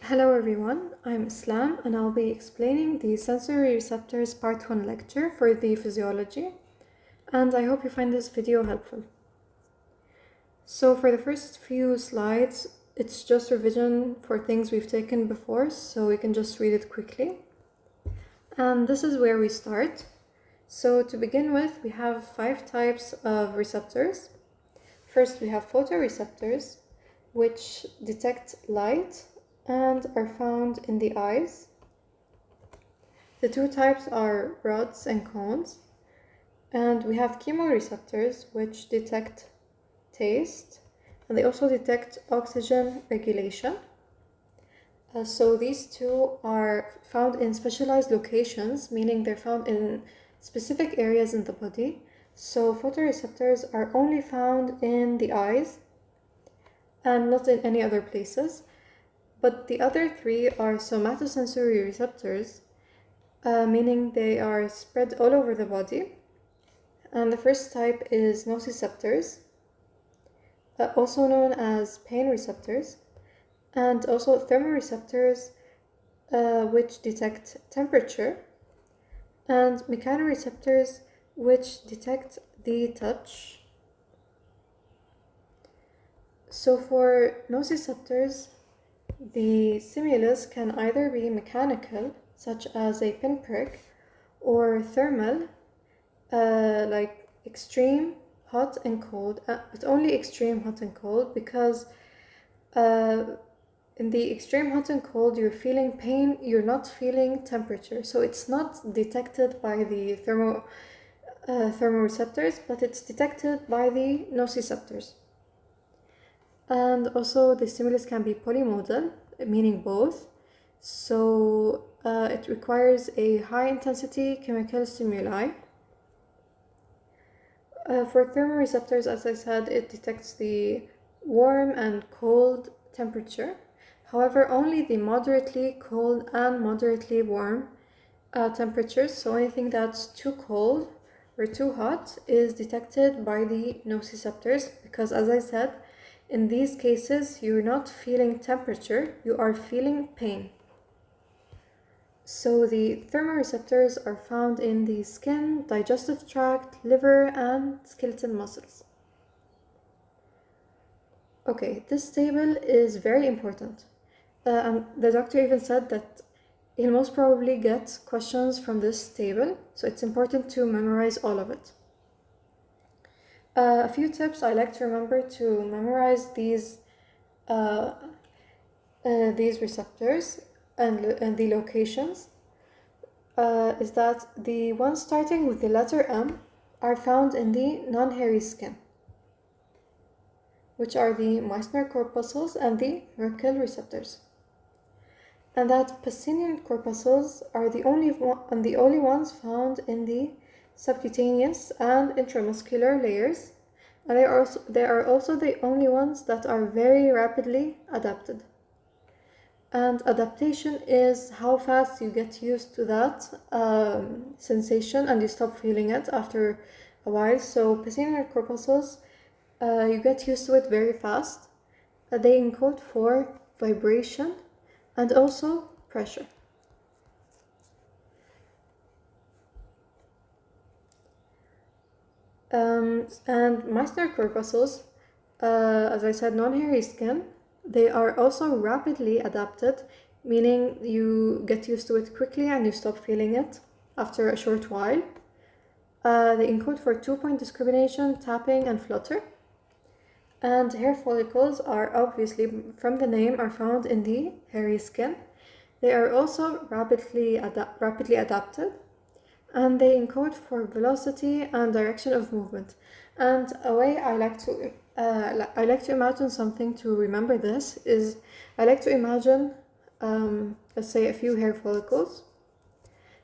Hello everyone, I'm Islam and I'll be explaining the sensory receptors part 1 lecture for the physiology, and I hope you find this video helpful. So for the first few slides, it's just revision for things we've taken before, so we can just read it quickly. And this is where we start. So to begin with, we have 5 types of receptors. First, we have photoreceptors, which detect light and are found in the eyes. The 2 types are rods and cones. And we have chemoreceptors, which detect taste, and they also detect oxygen regulation. So these 2 are found in specialized locations, meaning they're found in specific areas in the body. So photoreceptors are only found in the eyes and not in any other places. But the other 3 are somatosensory receptors, meaning they are spread all over the body. And the first type is nociceptors, also known as pain receptors, and also thermoreceptors, which detect temperature, and mechanoreceptors, which detect the touch. So for nociceptors, the stimulus can either be mechanical, such as a pinprick, or thermal, like extreme hot and cold, but only extreme hot and cold, because in the extreme hot and cold you're feeling pain, you're not feeling temperature, so it's not detected by the thermoreceptors, but it's detected by the nociceptors. And also the stimulus can be polymodal, meaning both, so it requires a high intensity chemical stimuli. For thermoreceptors, as I said, it detects the warm and cold temperature. However, only the moderately cold and moderately warm temperatures, so anything that's too cold or too hot, is detected by the nociceptors, because as I said, in these cases you're not feeling temperature, you are feeling pain. So the thermoreceptors are found in the skin, digestive tract, liver, and skeletal muscles. Okay, this table is very important. And the doctor even said that he'll most probably get questions from this table, so it's important to memorize all of it. A few tips I like to remember to memorize these receptors and the locations is that the ones starting with the letter M are found in the non-hairy skin, which are the Meissner corpuscles and the Merkel receptors. And that Pacinian corpuscles are the only ones found in the subcutaneous and intramuscular layers, and they are also the only ones that are very rapidly adapted. And adaptation is how fast you get used to that sensation and you stop feeling it after a while. So Pacinian corpuscles, you get used to it very fast. They encode for vibration and also pressure. And Meissner corpuscles, as I said, non-hairy skin, they are also rapidly adapted, meaning you get used to it quickly and you stop feeling it after a short while. They encode for 2-point discrimination, tapping, and flutter. And hair follicles are obviously, from the name, are found in the hairy skin. They are also rapidly adapted, and they encode for velocity and direction of movement. And a way I like to imagine something to remember this is, I like to imagine, let's say, a few hair follicles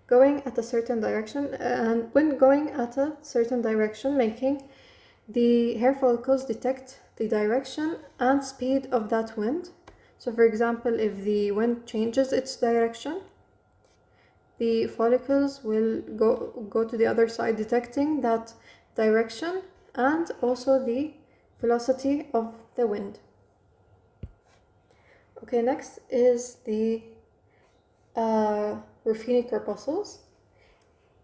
going at a certain direction, and when going at a certain direction, making the hair follicles detect the direction and speed of that wind. So for example, if the wind changes its direction, the follicles will go to the other side, detecting that direction and also the velocity of the wind. Okay, next is the Ruffini corpuscles.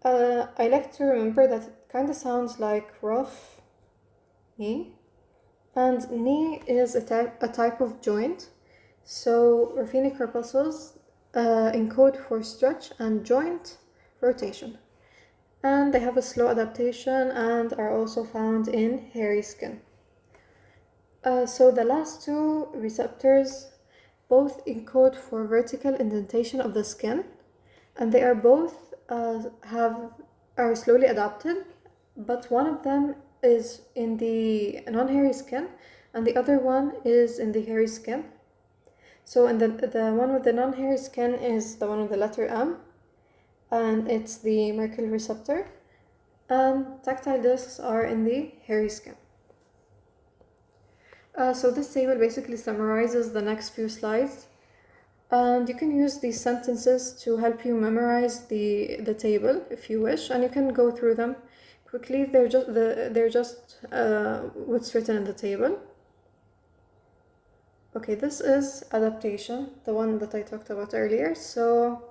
I like to remember that it kind of sounds like rough knee, and knee is a type of joint. So Ruffini corpuscles encode for stretch and joint rotation, and they have a slow adaptation and are also found in hairy skin. So the last two receptors both encode for vertical indentation of the skin, and they are both are slowly adapted, but one of them is in the non-hairy skin and the other one is in the hairy skin. So in the one with the non-hairy skin is the one with the letter M, and it's the Merkel receptor, and tactile discs are in the hairy skin. So this table basically summarizes the next few slides, and you can use these sentences to help you memorize the table if you wish, and you can go through them quickly. They're just what's written in the table. Okay, this is adaptation, the one that I talked about earlier. So,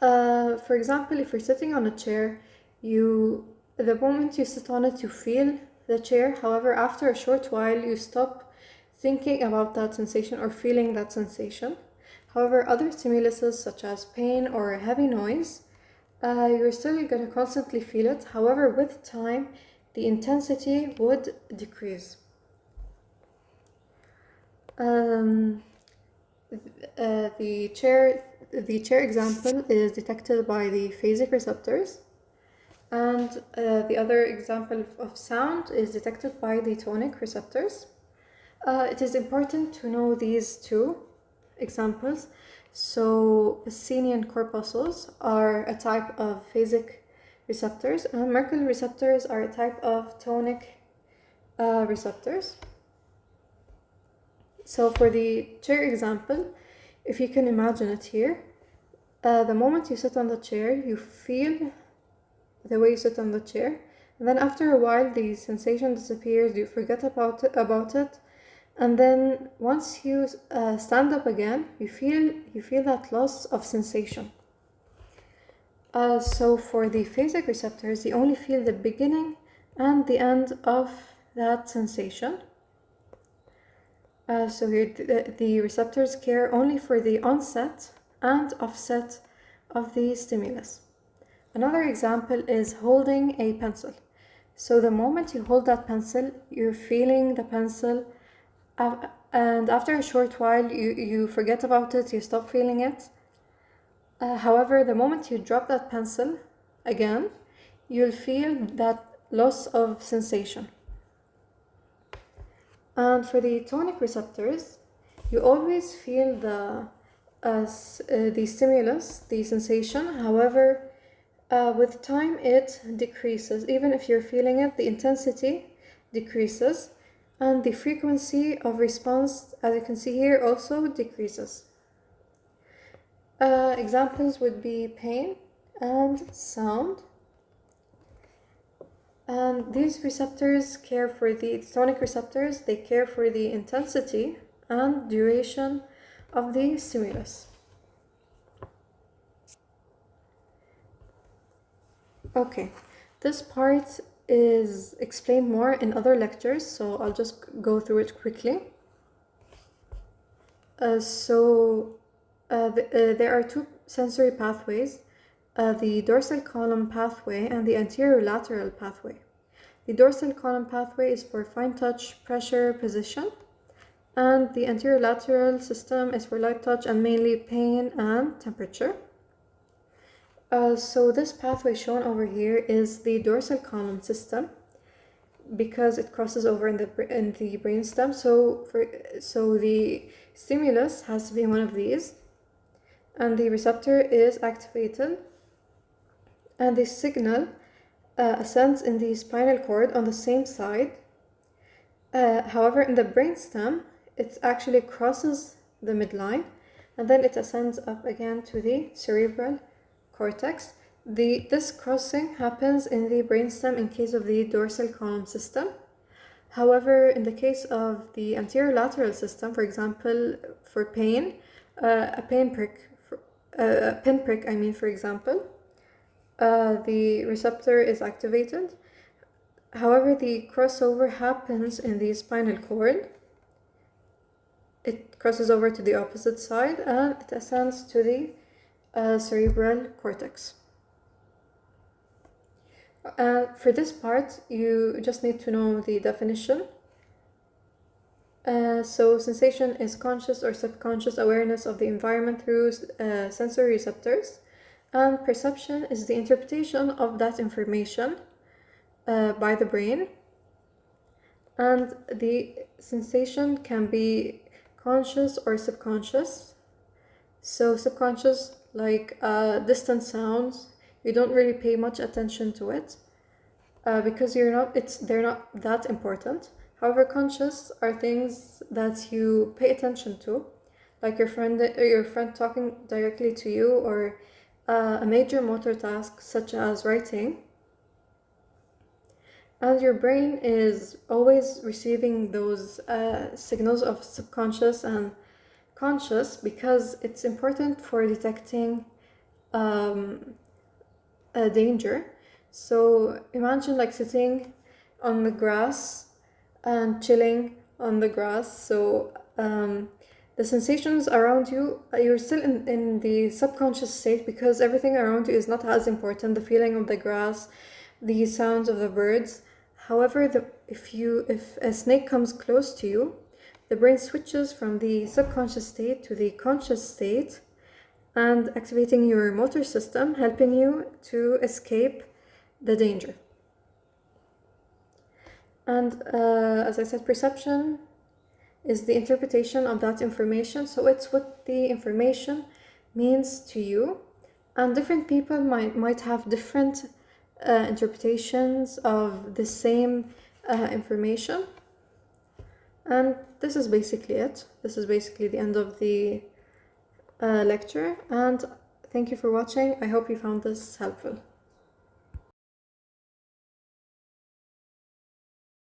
for example, if you're sitting on a chair, the moment you sit on it, you feel the chair. However, after a short while, you stop thinking about that sensation or feeling that sensation. However, other stimuluses such as pain or a heavy noise, you're still going to constantly feel it. However, with time, the intensity would decrease. The chair example is detected by the phasic receptors, and the other example of sound is detected by the tonic receptors. It is important to know these two examples. So Pacinian corpuscles are a type of phasic receptors, and Merkel receptors are a type of tonic receptors. So for the chair example, if you can imagine it here, the moment you sit on the chair, you feel the way you sit on the chair, and then after a while the sensation disappears, you forget about it, and then once you stand up again, you feel that loss of sensation. So for the phasic receptors, you only feel the beginning and the end of that sensation. So here the receptors care only for the onset and offset of the stimulus. Another example is holding a pencil. So the moment you hold that pencil, you're feeling the pencil, and after a short while you forget about it, you stop feeling it. However, the moment you drop that pencil again, you'll feel that loss of sensation. And for the tonic receptors, you always feel the stimulus, the sensation. However, with time it decreases. Even if you're feeling it, the intensity decreases, and the frequency of response, as you can see here, also decreases. Examples would be pain and sound. And these receptors care for the tonic receptors, they care for the intensity and duration of the stimulus. Okay, this part is explained more in other lectures, so I'll just go through it quickly. There are two sensory pathways, the dorsal column pathway and the anterior lateral pathway. The dorsal column pathway is for fine touch, pressure, position, and the anterior lateral system is for light touch and mainly pain and temperature. So this pathway shown over here is the dorsal column system because it crosses over in the brainstem. So the stimulus has to be one of these, and the receptor is activated, and the signal ascends in the spinal cord on the same side. However, in the brainstem, it actually crosses the midline, and then it ascends up again to the cerebral cortex. This crossing happens in the brainstem in case of the dorsal column system. However, in the case of the anterolateral system, for example, for pain, a pinprick, for example, the receptor is activated. However, the crossover happens in the spinal cord. It crosses over to the opposite side and it ascends to the cerebral cortex. For this part, you just need to know the definition. So sensation is conscious or subconscious awareness of the environment through sensory receptors, and perception is the interpretation of that information by the brain. And the sensation can be conscious or subconscious. So subconscious, like distant sounds, you don't really pay much attention to it because they're not that important. However, conscious are things that you pay attention to, like your friend talking directly to you, or a major motor task such as writing. And your brain is always receiving those signals of subconscious and conscious because it's important for detecting a danger. So imagine like sitting on the grass and chilling on the grass. So the sensations around you, you're still in the subconscious state because everything around you is not as important. The feeling of the grass, the sounds of the birds. However, if a snake comes close to you, the brain switches from the subconscious state to the conscious state and activating your motor system, helping you to escape the danger. And as I said, perception is the interpretation of that information. So it's what the information means to you. And different people might have different interpretations of the same information. And this is basically it. This is basically the end of the lecture. And thank you for watching. I hope you found this helpful.